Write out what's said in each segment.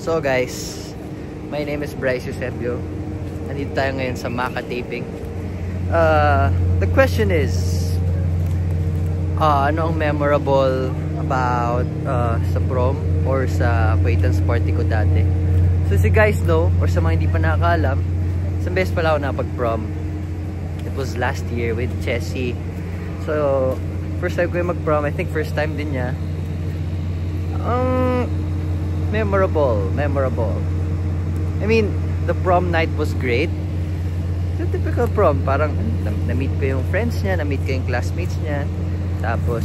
So guys, my name is Bryce Eusebio. Nandito tayo ngayon sa Maka taping. The question is, ano ang memorable about sa prom or sa acquaintance party ko dati? So si guys know, or sa mga hindi pa nakakaalam, isang beses pala ako napag-prom. It was last year with Chessy. So, first time ko yung mag-prom. I think first time din niya. Memorable. I mean, the prom night was great. The typical prom, parang na-meet ko yung friends niya, na-meet ko yung classmates niya. Tapos,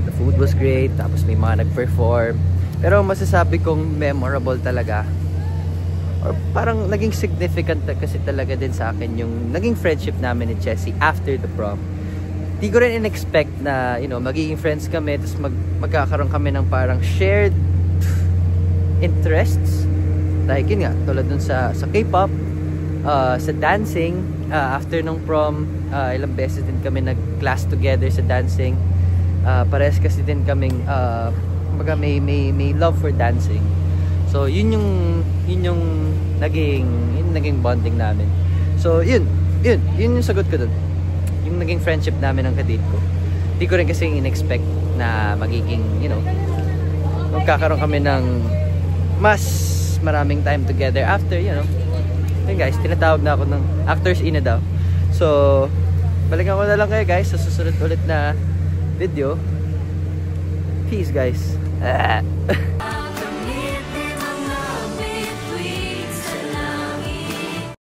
the food was great. Tapos may mga nag-perform. Pero masasabi kong memorable talaga, or parang naging significant kasi talaga din sa akin yung naging friendship namin ni Chessy after the prom. Di ko rin in-expect na, magiging friends kami, tapos magkakaroon kami ng parang shared interests. Like yun nga, tulad dun sa K-pop, sa dancing. After nung prom, ilang beses din kami nag-class together sa dancing. Parehas kasi din kaming may love for dancing. So yun yung naging bonding namin. So yun yung sagot ko dun. Yung naging friendship namin ng kadate ko. Hindi ko rin kasi in-expect na magiging, magkakaroon kami ng mas maraming time together after, Yun guys, tinatawag na ako ng actors ina daw. So, balikan ko na lang kayo guys sa susunod ulit na video. Peace guys.